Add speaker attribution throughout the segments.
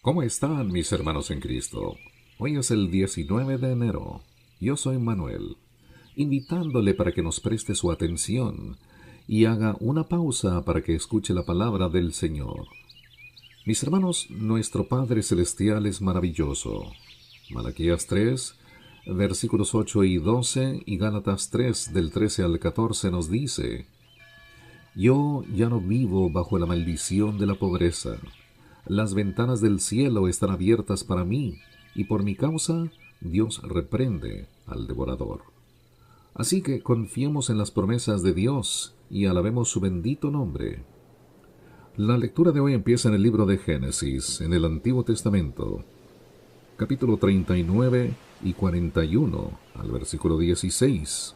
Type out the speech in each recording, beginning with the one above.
Speaker 1: ¿Cómo están mis hermanos en Cristo? Hoy es el 19 de enero. Yo soy Manuel, invitándole para que nos preste su atención y haga una pausa para que escuche la palabra del Señor. Mis hermanos, nuestro Padre Celestial es maravilloso. Malaquías 3, versículos 8 y 12 y Gálatas 3 del 13 al 14 nos dice: Yo ya no vivo bajo la maldición de la pobreza. Las ventanas del cielo están abiertas para mí, y por mi causa Dios reprende al devorador. Así que confiemos en las promesas de Dios y alabemos su bendito nombre. La lectura de hoy empieza en el libro de Génesis, en el Antiguo Testamento, capítulo 39 y 41, al versículo 16.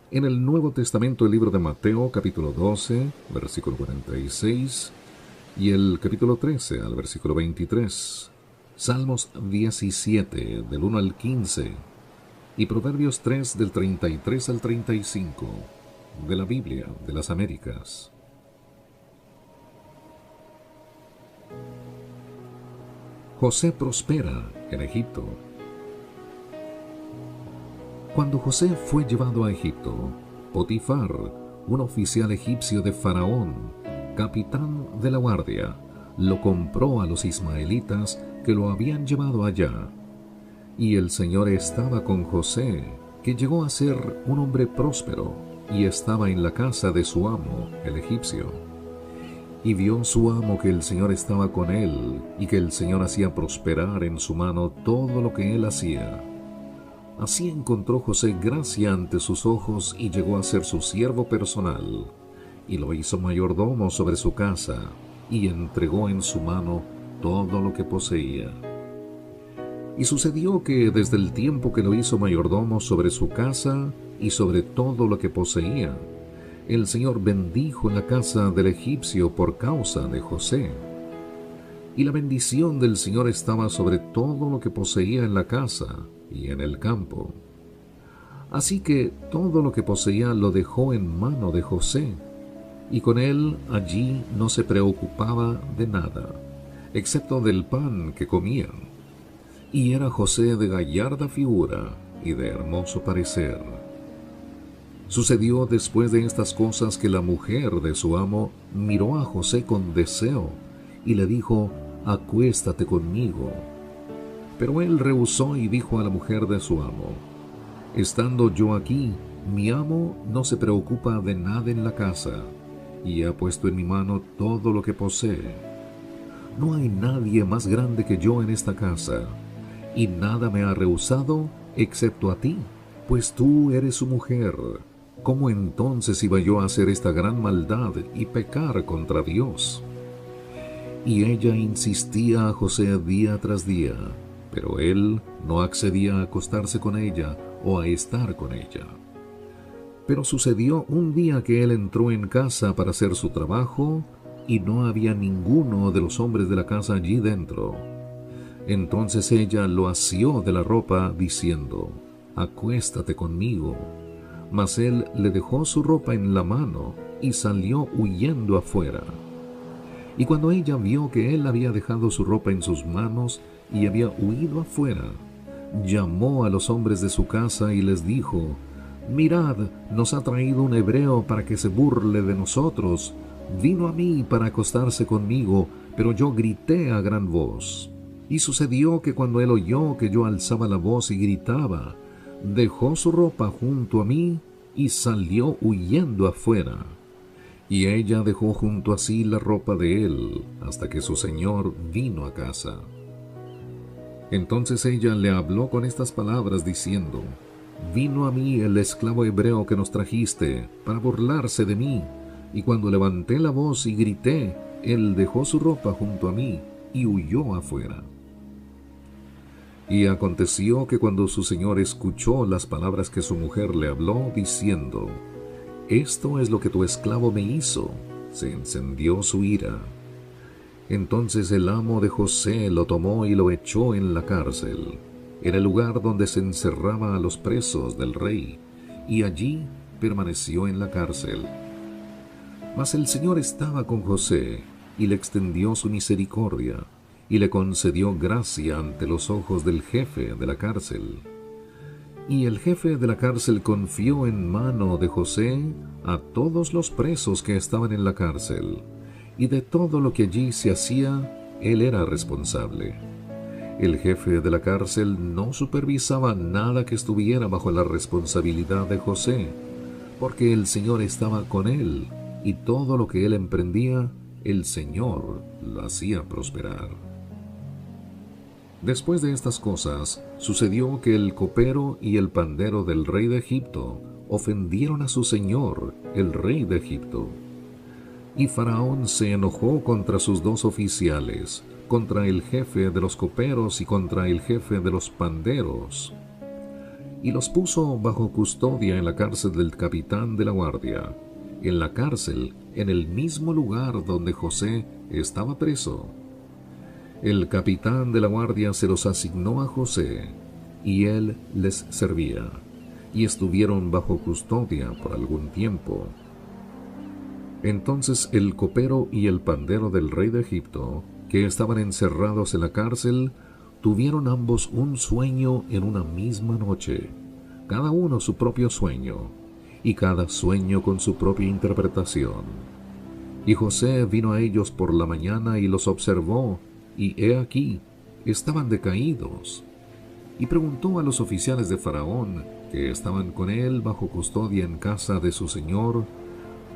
Speaker 1: En el Nuevo Testamento, el libro de Mateo, capítulo 12, versículo 46, y el capítulo 13 al versículo 23, Salmos 17 del 1 al 15 y Proverbios 3 del 33 al 35 de la Biblia de las Américas. José prospera en Egipto. Cuando José fue llevado a Egipto, Potifar, un oficial egipcio de Faraón, capitán de la guardia, lo compró a los ismaelitas que lo habían llevado allá. Y el Señor estaba con José, que llegó a ser un hombre próspero, y estaba en la casa de su amo, el egipcio. Y vio su amo que el Señor estaba con él, y que el Señor hacía prosperar en su mano todo lo que él hacía. Así encontró José gracia ante sus ojos y llegó a ser su siervo personal, y lo hizo mayordomo sobre su casa, y entregó en su mano todo lo que poseía. Y sucedió que desde el tiempo que lo hizo mayordomo sobre su casa y sobre todo lo que poseía, el Señor bendijo la casa del egipcio por causa de José. Y la bendición del Señor estaba sobre todo lo que poseía en la casa y en el campo. Así que todo lo que poseía lo dejó en mano de José, y con él allí no se preocupaba de nada, excepto del pan que comían. Y era José de gallarda figura y de hermoso parecer. Sucedió después de estas cosas que la mujer de su amo miró a José con deseo y le dijo: acuéstate conmigo. Pero él rehusó y dijo a la mujer de su amo: estando yo aquí, mi amo no se preocupa de nada en la casa, y ha puesto en mi mano todo lo que posee. No hay nadie más grande que yo en esta casa, y nada me ha rehusado excepto a ti, pues tú eres su mujer. ¿Cómo entonces iba yo a hacer esta gran maldad y pecar contra Dios? Y ella insistía a José día tras día, pero él no accedía a acostarse con ella o a estar con ella. Pero sucedió un día que él entró en casa para hacer su trabajo, y no había ninguno de los hombres de la casa allí dentro. Entonces ella lo asió de la ropa, diciendo: acuéstate conmigo. Mas él le dejó su ropa en la mano y salió huyendo afuera. Y cuando ella vio que él había dejado su ropa en sus manos y había huido afuera, llamó a los hombres de su casa y les dijo: mirad, nos ha traído un hebreo para que se burle de nosotros. Vino a mí para acostarse conmigo, pero yo grité a gran voz. Y sucedió que cuando él oyó que yo alzaba la voz y gritaba, dejó su ropa junto a mí y salió huyendo afuera. Y ella dejó junto a sí la ropa de él hasta que su señor vino a casa. Entonces ella le habló con estas palabras diciendo: vino a mí el esclavo hebreo que nos trajiste para burlarse de mí, y cuando levanté la voz y grité, él dejó su ropa junto a mí y huyó afuera. Y aconteció que cuando su señor escuchó las palabras que su mujer le habló, diciendo: esto es lo que tu esclavo me hizo, se encendió su ira. Entonces el amo de José lo tomó y lo echó en la cárcel, en el lugar donde se encerraba a los presos del rey, y allí permaneció en la cárcel. Mas el Señor estaba con José, y le extendió su misericordia, y le concedió gracia ante los ojos del jefe de la cárcel. Y el jefe de la cárcel confió en mano de José a todos los presos que estaban en la cárcel, y de todo lo que allí se hacía, él era responsable. El jefe de la cárcel no supervisaba nada que estuviera bajo la responsabilidad de José, porque el Señor estaba con él, y todo lo que él emprendía, el Señor lo hacía prosperar. Después de estas cosas, sucedió que el copero y el pandero del rey de Egipto ofendieron a su señor, el rey de Egipto. Y Faraón se enojó contra sus dos oficiales, contra el jefe de los coperos y contra el jefe de los panderos, y los puso bajo custodia en la cárcel del capitán de la guardia, en la cárcel, en el mismo lugar donde José estaba preso. El capitán de la guardia se los asignó a José, y él les servía, y estuvieron bajo custodia por algún tiempo. Entonces el copero y el pandero del rey de Egipto, que estaban encerrados en la cárcel, tuvieron ambos un sueño en una misma noche, cada uno su propio sueño, y cada sueño con su propia interpretación. Y José vino a ellos por la mañana y los observó, y he aquí, estaban decaídos. Y preguntó a los oficiales de Faraón, que estaban con él bajo custodia en casa de su señor,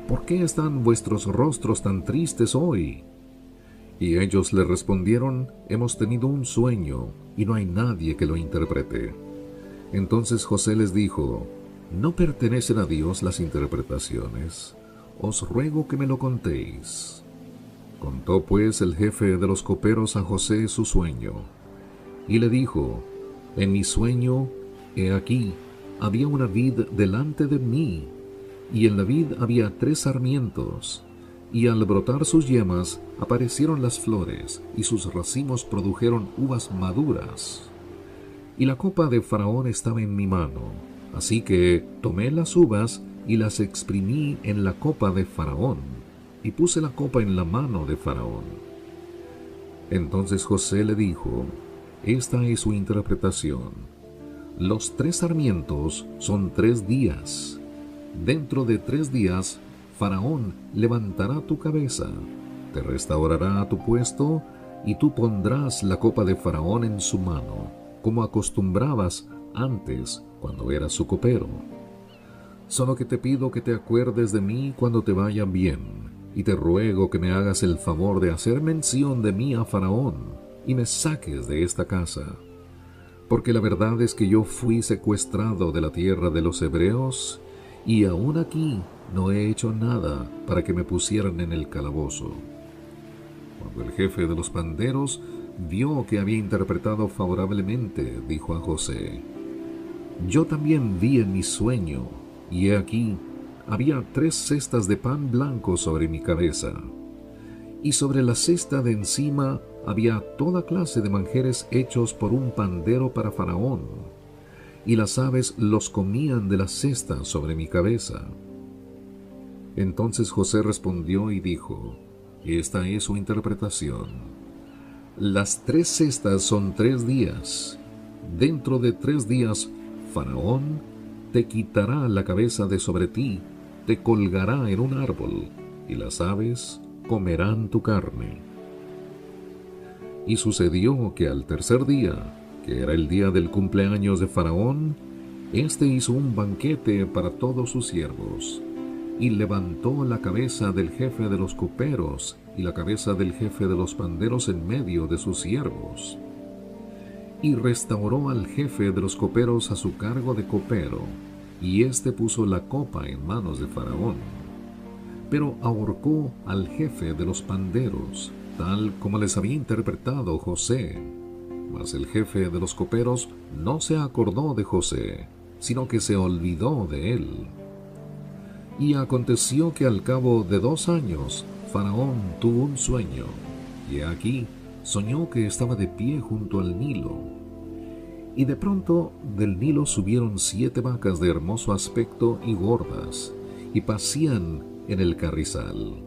Speaker 1: ¿por qué están vuestros rostros tan tristes hoy? Y ellos le respondieron, hemos tenido un sueño, y no hay nadie que lo interprete. Entonces José les dijo, ¿no pertenecen a Dios las interpretaciones? Os ruego que me lo contéis. Contó pues el jefe de los coperos a José su sueño, y le dijo, en mi sueño, he aquí, había una vid delante de mí, y en la vid había 3 sarmientos, y al brotar sus yemas aparecieron las flores, y sus racimos produjeron uvas maduras. Y la copa de Faraón estaba en mi mano, así que tomé las uvas y las exprimí en la copa de Faraón, y puse la copa en la mano de Faraón. Entonces José le dijo, esta es su interpretación. Los 3 sarmientos son 3 días. Dentro de 3 días, Faraón levantará tu cabeza, te restaurará a tu puesto, y tú pondrás la copa de Faraón en su mano, como acostumbrabas antes cuando eras su copero. Solo que te pido que te acuerdes de mí cuando te vaya bien, y te ruego que me hagas el favor de hacer mención de mí a Faraón, y me saques de esta casa. Porque la verdad es que yo fui secuestrado de la tierra de los hebreos, y aún aquí no he hecho nada para que me pusieran en el calabozo. Cuando el jefe de los panderos vio que había interpretado favorablemente, dijo a José, yo también vi en mi sueño, y he aquí, había 3 cestas de pan blanco sobre mi cabeza, y sobre la cesta de encima había toda clase de manjares hechos por un pandero para Faraón, y las aves los comían de la cesta sobre mi cabeza. Entonces José respondió y dijo, esta es su interpretación. Las 3 cestas son 3 días. Dentro de 3 días, Faraón te quitará la cabeza de sobre ti, te colgará en un árbol, y las aves comerán tu carne. Y sucedió que al 3er día, que era el día del cumpleaños de Faraón, éste hizo un banquete para todos sus siervos, y levantó la cabeza del jefe de los coperos y la cabeza del jefe de los panderos en medio de sus siervos. Y restauró al jefe de los coperos a su cargo de copero, y éste puso la copa en manos de Faraón. Pero ahorcó al jefe de los panderos, tal como les había interpretado José. Mas el jefe de los coperos no se acordó de José, sino que se olvidó de él. Y aconteció que al cabo de 2 años, Faraón tuvo un sueño, y aquí soñó que estaba de pie junto al Nilo. Y de pronto del Nilo subieron 7 vacas de hermoso aspecto y gordas, y pacían en el carrizal.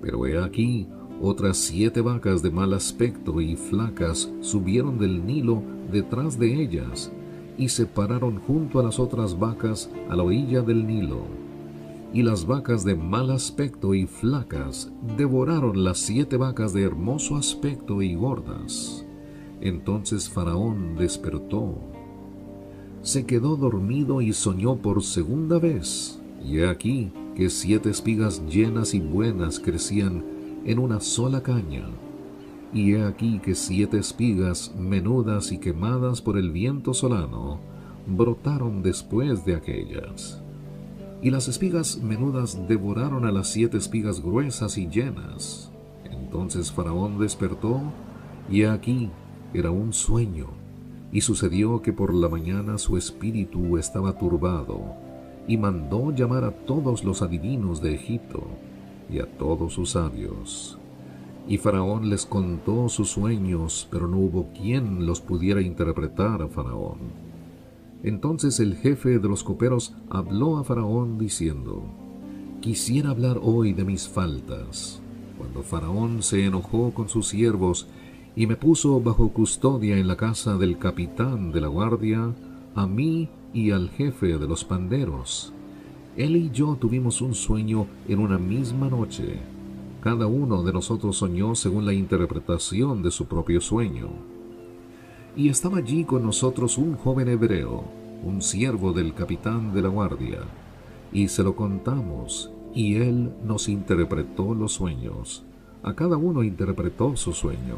Speaker 1: Pero he aquí, Otras 7 vacas de mal aspecto y flacas subieron del Nilo detrás de ellas, y se pararon junto a las otras vacas a la orilla del Nilo. Y las vacas de mal aspecto y flacas devoraron las 7 vacas de hermoso aspecto y gordas. Entonces Faraón despertó. Se quedó dormido y soñó por segunda vez. Y he aquí que 7 espigas llenas y buenas crecían en una sola caña. Y he aquí que 7 espigas menudas y quemadas por el viento solano brotaron después de aquellas. Y las espigas menudas devoraron a las 7 espigas gruesas y llenas. Entonces Faraón despertó, y he aquí era un sueño. Y sucedió que por la mañana su espíritu estaba turbado, y mandó llamar a todos los adivinos de Egipto, y a todos sus sabios. Y Faraón les contó sus sueños, pero no hubo quien los pudiera interpretar a Faraón. Entonces el jefe de los coperos habló a Faraón diciendo: quisiera hablar hoy de mis faltas. Cuando Faraón se enojó con sus siervos y me puso bajo custodia en la casa del capitán de la guardia, a mí y al jefe de los panderos. Él y yo tuvimos un sueño en una misma noche. Cada uno de nosotros soñó según la interpretación de su propio sueño. Y estaba allí con nosotros un joven hebreo, un siervo del capitán de la guardia, y se lo contamos, y él nos interpretó los sueños. A cada uno interpretó su sueño.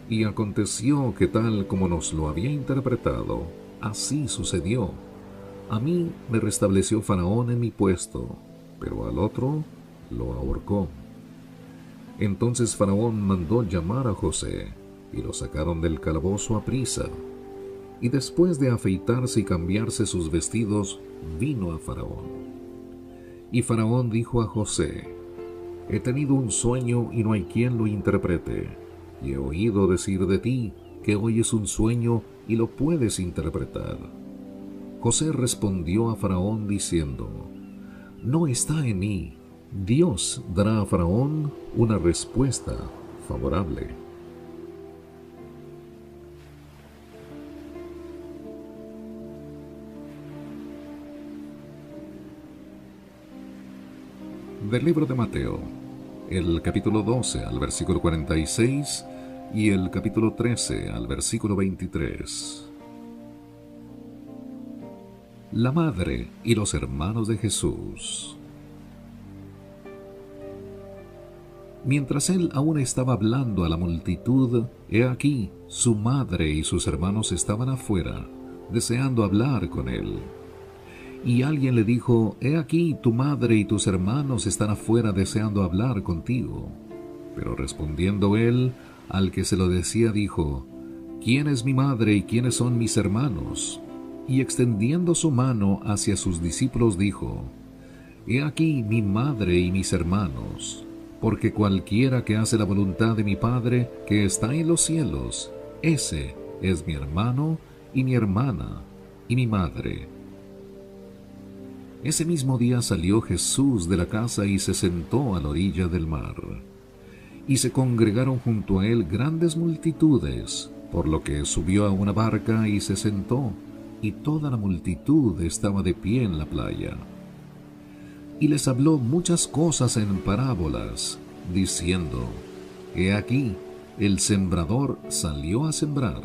Speaker 1: Y aconteció que tal como nos lo había interpretado, así sucedió. A mí me restableció Faraón en mi puesto, pero al otro lo ahorcó. Entonces Faraón mandó llamar a José, y lo sacaron del calabozo aprisa. Y después de afeitarse y cambiarse sus vestidos, vino a Faraón. Y Faraón dijo a José: he tenido un sueño y no hay quien lo interprete. Y he oído decir de ti que hoy es un sueño y lo puedes interpretar. José respondió a Faraón diciendo: no está en mí. Dios dará a Faraón una respuesta favorable. Del libro de Mateo, el capítulo 12 al versículo 46 y el capítulo 13 al versículo 23. La madre y los hermanos de Jesús. Mientras él aún estaba hablando a la multitud, he aquí, su madre y sus hermanos estaban afuera, deseando hablar con él. Y alguien le dijo: he aquí, tu madre y tus hermanos están afuera deseando hablar contigo. Pero respondiendo él, al que se lo decía dijo: ¿quién es mi madre y quiénes son mis hermanos? Y extendiendo su mano hacia sus discípulos dijo: he aquí mi madre y mis hermanos, porque cualquiera que hace la voluntad de mi Padre que está en los cielos, ese es mi hermano y mi hermana y mi madre. Ese mismo día salió Jesús de la casa y se sentó a la orilla del mar. Y se congregaron junto a él grandes multitudes, por lo que subió a una barca y se sentó, y toda la multitud estaba de pie en la playa. Y les habló muchas cosas en parábolas, diciendo: he aquí, el sembrador salió a sembrar,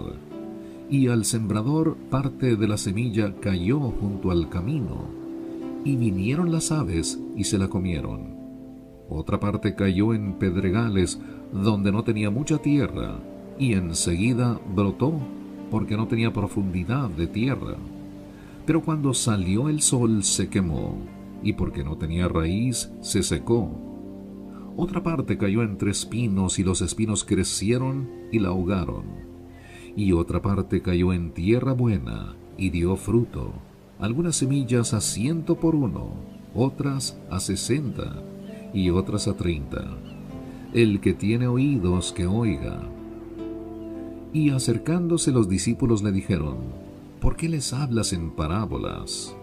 Speaker 1: y al sembrador parte de la semilla cayó junto al camino, y vinieron las aves y se la comieron. Otra parte cayó en pedregales, donde no tenía mucha tierra, y enseguida brotó, porque no tenía profundidad de tierra. Pero cuando salió el sol se quemó, y porque no tenía raíz se secó. Otra parte cayó entre espinos, y los espinos crecieron y la ahogaron. Y otra parte cayó en tierra buena, y dio fruto, algunas semillas a 100 por 1, otras a 60, y otras a 30. El que tiene oídos que oiga. Y acercándose los discípulos le dijeron: ¿por qué les hablas en parábolas?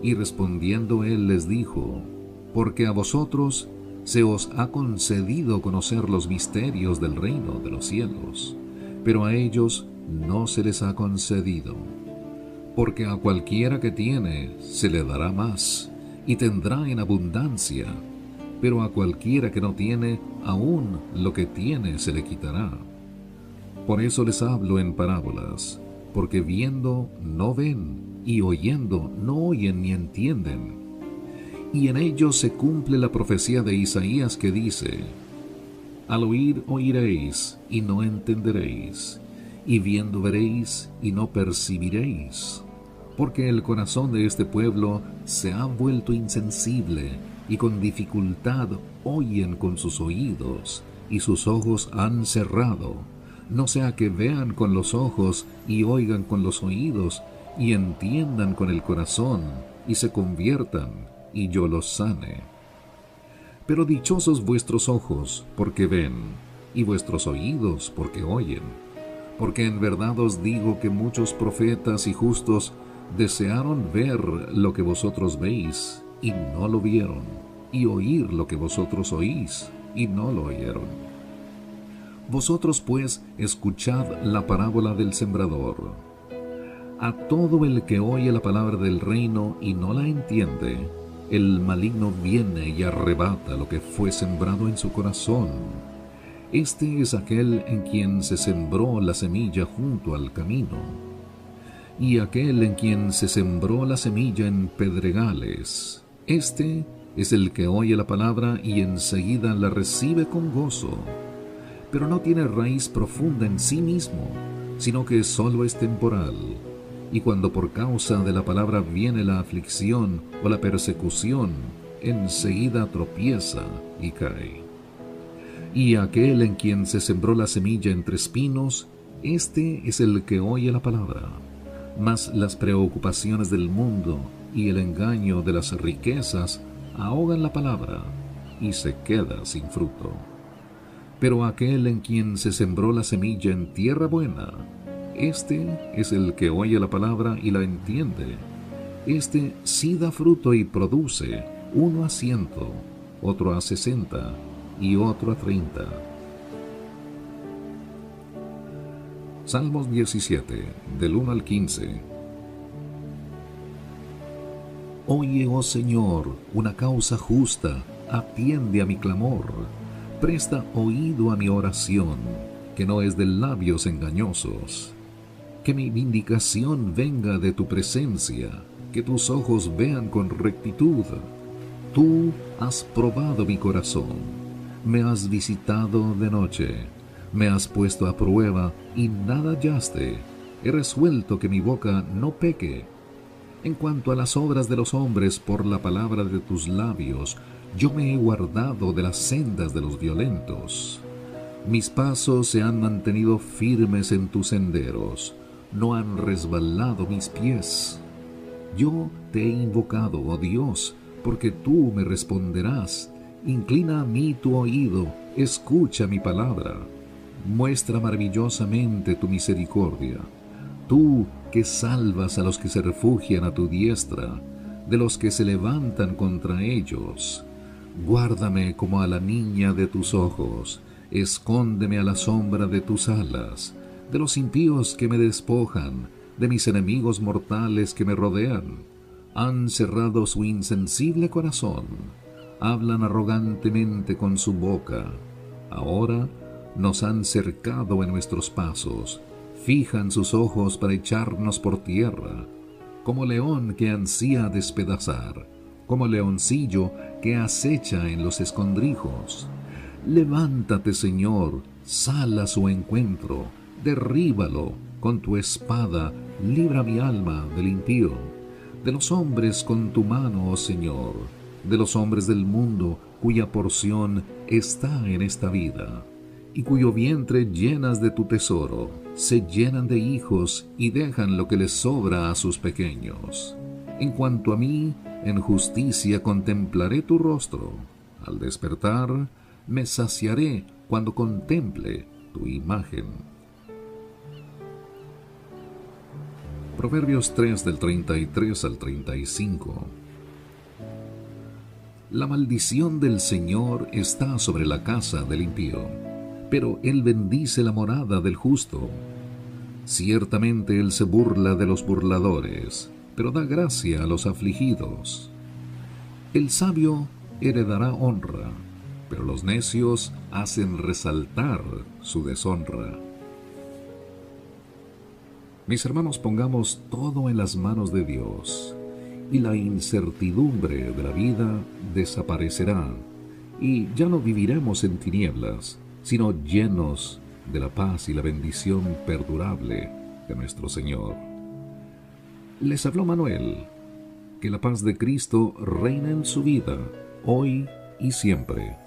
Speaker 1: Y respondiendo él les dijo: porque a vosotros se os ha concedido conocer los misterios del reino de los cielos, pero a ellos no se les ha concedido. Porque a cualquiera que tiene se le dará más, y tendrá en abundancia, pero a cualquiera que no tiene, aún lo que tiene se le quitará. Por eso les hablo en parábolas, porque viendo no ven, y oyendo no oyen ni entienden. Y en ellos se cumple la profecía de Isaías que dice: al oír oiréis, y no entenderéis, y viendo veréis, y no percibiréis. Porque el corazón de este pueblo se ha vuelto insensible, y con dificultad oyen con sus oídos, y sus ojos han cerrado, no sea que vean con los ojos, y oigan con los oídos, y entiendan con el corazón, y se conviertan, y yo los sane. Pero dichosos vuestros ojos, porque ven, y vuestros oídos, porque oyen. Porque en verdad os digo que muchos profetas y justos desearon ver lo que vosotros veis, y no lo vieron, y oír lo que vosotros oís, y no lo oyeron. Vosotros pues escuchad la parábola del sembrador. A todo el que oye la palabra del reino y no la entiende, el maligno viene y arrebata lo que fue sembrado en su corazón. Este es aquel en quien se sembró la semilla junto al camino. Y aquel en quien se sembró la semilla en pedregales, este es el que oye la palabra y enseguida la recibe con gozo, pero no tiene raíz profunda en sí mismo, sino que solo es temporal. Y cuando por causa de la palabra viene la aflicción o la persecución, enseguida tropieza y cae. Y aquel en quien se sembró la semilla entre espinos, este es el que oye la palabra, mas las preocupaciones del mundo y el engaño de las riquezas ahogan la palabra, y se queda sin fruto. Pero aquel en quien se sembró la semilla en tierra buena, este es el que oye la palabra y la entiende. Este sí da fruto y produce, uno a 100, otro a 60 y otro a 30. Salmos 17, del 1 al 15. Oye, oh Señor, una causa justa, atiende a mi clamor. Presta oído a mi oración, que no es de labios engañosos. Que mi vindicación venga de tu presencia, que tus ojos vean con rectitud. Tú has probado mi corazón, me has visitado de noche, me has puesto a prueba y nada hallaste. He resuelto que mi boca no peque. En cuanto a las obras de los hombres, por la palabra de tus labios, yo me he guardado de las sendas de los violentos. Mis pasos se han mantenido firmes en tus senderos, no han resbalado mis pies. Yo te he invocado, oh Dios, porque tú me responderás. Inclina a mí tu oído, escucha mi palabra. Muestra maravillosamente tu misericordia. Tú que salvas a los que se refugian a tu diestra, de los que se levantan contra ellos. Guárdame como a la niña de tus ojos, escóndeme a la sombra de tus alas, de los impíos que me despojan, de mis enemigos mortales que me rodean. Han cerrado su insensible corazón, hablan arrogantemente con su boca. Ahora nos han cercado en nuestros pasos, fijan sus ojos para echarnos por tierra, como león que ansía despedazar, como leoncillo que acecha en los escondrijos. Levántate, Señor, sal a su encuentro, derríbalo con tu espada, libra mi alma del impío, de los hombres con tu mano, oh Señor, de los hombres del mundo cuya porción está en esta vida, y cuyo vientre llenas de tu tesoro, se llenan de hijos y dejan lo que les sobra a sus pequeños. En cuanto a mí, en justicia contemplaré tu rostro. Al despertar, me saciaré cuando contemple tu imagen. Proverbios 3 del 33 al 35. La maldición del Señor está sobre la casa del impío, pero Él bendice la morada del justo. Ciertamente Él se burla de los burladores, pero da gracia a los afligidos. El sabio heredará honra, pero los necios hacen resaltar su deshonra. Mis hermanos, pongamos todo en las manos de Dios, y la incertidumbre de la vida desaparecerá, y ya no viviremos en tinieblas, sino llenos de la paz y la bendición perdurable de nuestro Señor. Les habló Manuel. Que la paz de Cristo reine en su vida, hoy y siempre.